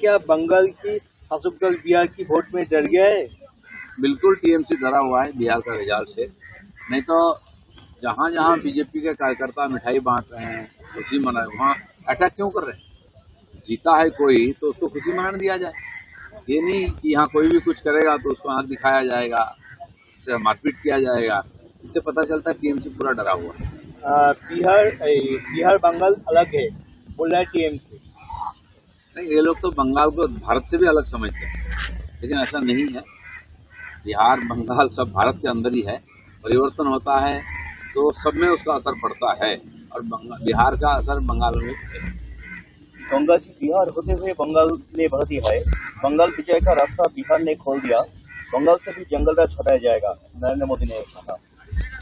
क्या बंगाल की शासक दल बिहार की वोट में डर गया है? बिल्कुल टीएमसी डरा हुआ है बिहार का रिजल्ट से। नहीं तो जहां जहां बीजेपी के कार्यकर्ता मिठाई बांट रहे हैं, खुशी मना रहे हैं, वहां अटैक क्यों कर रहे हैं? जीता है कोई तो उसको खुशी मनाने दिया जाए। ये नहीं कि यहाँ कोई भी कुछ करेगा तो उसको आंख दिखाया जाएगा, उससे मारपीट किया जाएगा। इससे पता चलता है टीएमसी पूरा डरा हुआ है। बिहार बंगाल अलग है बोल रहा है टीएमसी। नहीं, ये लोग तो बंगाल को भारत से भी अलग समझते हैं, लेकिन ऐसा नहीं है। बिहार बंगाल सब भारत के अंदर ही है। परिवर्तन होता है तो सब में उसका असर पड़ता है, और बिहार का असर बंगाल में है। गंगा जी बिहार होते हुए बंगाल ने भर दिया है। बंगाल विजय का रास्ता बिहार ने खोल दिया। बंगाल से भी जंगल राज हटाया जाएगा, नरेंद्र मोदी ने कहा।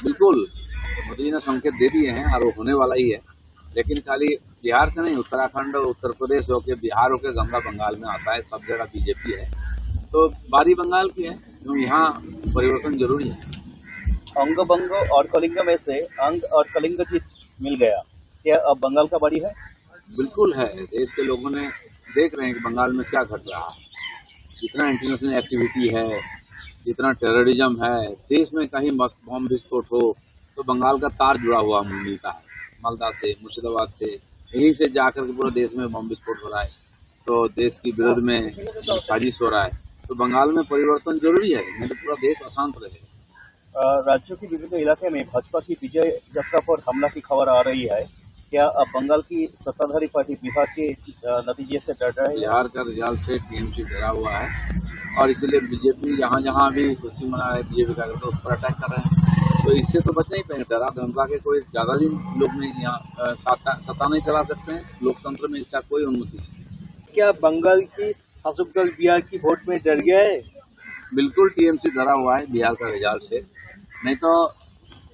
बिल्कुल, मोदी जी ने संकेत दे दिए हैं और वो होने वाला ही है। लेकिन खाली बिहार से नहीं, उत्तराखंड और उत्तर प्रदेश होके बिहार होके गंगा बंगाल में आता है। सब जगह बीजेपी है, तो बारी बंगाल की है, क्यों यहाँ परिवर्तन जरूरी है। अंग बंग और कलिंग में से अंग और कलिंग जीत मिल गया, क्या अब बंगाल का बारी है? बिल्कुल है। देश के लोगों ने देख रहे हैं कि बंगाल में क्या घट रहा है। जितना इंटरनेशनल एक्टिविटी है, जितना टेररिज्म है, देश में कहीं बम विस्फोट हो तो बंगाल का तार जुड़ा हुआ मिलता है। मालदा से, मुर्शिदाबाद से, यहीं से जाकर के पूरे देश में बम विस्फोट हो रहा है। तो देश के विरोध में साजिश हो रहा है। तो बंगाल में परिवर्तन जरूरी है, नहीं तो पूरा देश अशांत रहेगा। राज्यों के विभिन्न इलाके में भाजपा की विजय यात्रा पर हमला की खबर आ रही है। क्या अब बंगाल की सत्ताधारी पार्टी बिहार के नतीजे से डर रहा है? बिहार का रिजल्ट से टीएमसी डरा हुआ है, और इसीलिए बीजेपी जहां जहां भी खुशी मना रहे बीजेपी कार्यकर्ता उस पर अटैक कर रहे हैं। तो इससे तो बच नहीं पाएंगे। डरा धमका के कोई ज्यादा दिन लोग नहीं यहाँ सत्ता नहीं चला सकते हैं। लोकतंत्र में इसका कोई अनुमति नहीं। क्या बंगाल की शासक दल बिहार की वोट में डर गया है? बिल्कुल टीएमसी डरा हुआ है बिहार का रिजल्ट से। नहीं तो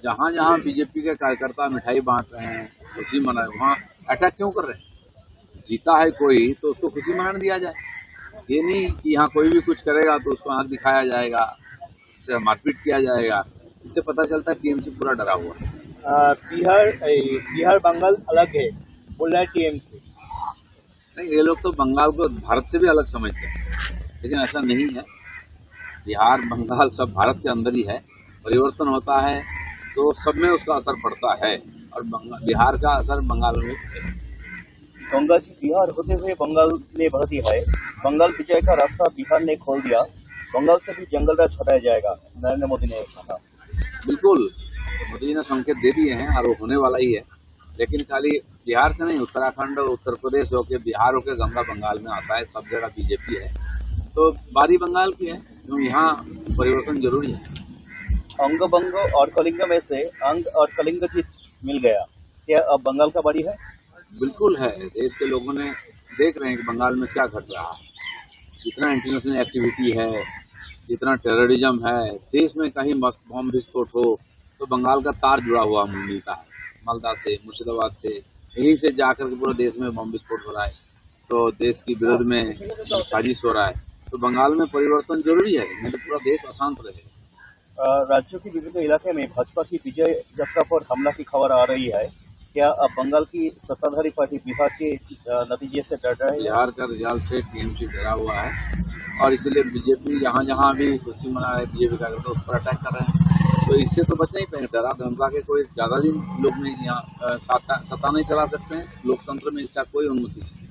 जहां जहां बीजेपी के कार्यकर्ता मिठाई बांट रहे हैं, खुशी मना रहे हैं, वहां अटैक क्यों कर रहे हैं? जीता है कोई तो उसको खुशी मनाने दिया जाए। ये नहीं कि यहाँ कोई भी कुछ करेगा तो उसको आंख दिखाया जाएगा, उससे मारपीट किया जाएगा। इससे पता चलता है टीएमसी पूरा डरा हुआ है। बिहार बंगाल अलग है बोल रहा है टीएमसी। नहीं, ये लोग तो बंगाल को भारत से भी अलग समझते हैं, लेकिन ऐसा नहीं है। बिहार बंगाल सब भारत के अंदर ही है। परिवर्तन होता है तो सब में उसका असर पड़ता है, और बिहार का असर बंगाल में है। गंगा जी बिहार होते हुए बंगाल ने भर दिया है। बंगाल विजय का रास्ता बिहार ने खोल दिया। बंगाल से भी जंगल राज हटाया जाएगा, नरेंद्र मोदी ने कहा। बिल्कुल, मोदी जी ने संकेत दे दिए हैं और वो होने वाला ही है। लेकिन खाली बिहार से नहीं, उत्तराखंड और उत्तर प्रदेश होके बिहार होके गंगा बंगाल में आता है। सब जगह बीजेपी है, तो बारी बंगाल की है, क्यों यहाँ परिवर्तन जरूरी है। अंग बंग और कलिंग में से अंग और कलिंग जीत मिल गया, क्या अब बंगाल का बारी है? बिल्कुल है। देश के लोगों ने देख रहे हैं कि बंगाल में क्या घट रहा है। जितना इंटरनेशनल एक्टिविटी है, जितना टेररिज्म है, देश में कहीं बम विस्फोट हो तो बंगाल का तार जुड़ा हुआ मिलता है। मालदा से, मुर्शिदाबाद से, यहीं से जाकर के पूरे देश में बम विस्फोट हो रहा है। तो देश के विरोध में साजिश हो रहा है। तो बंगाल में परिवर्तन जरूरी है, नहीं तो पूरा देश अशांत रहेगा। राज्यों के विभिन्न इलाके में भाजपा की विजय यात्रा पर हमला की खबर आ रही है। क्या अब बंगाल की सत्ताधारी पार्टी बिहार के नतीजे से डर रहा है? बिहार का रिजल्ट से टीएमसी डरा हुआ है, और इसीलिए बीजेपी जहां जहां भी खुशी मना रहे बीजेपी कार्यकर्ता उस पर अटैक कर रहे हैं। तो इससे तो बच नहीं पाएंगे। डरा धमका के कोई ज्यादा दिन लोग नहीं यहाँ सत्ता नहीं चला सकते हैं। लोकतंत्र में इसका कोई अनुमति नहीं।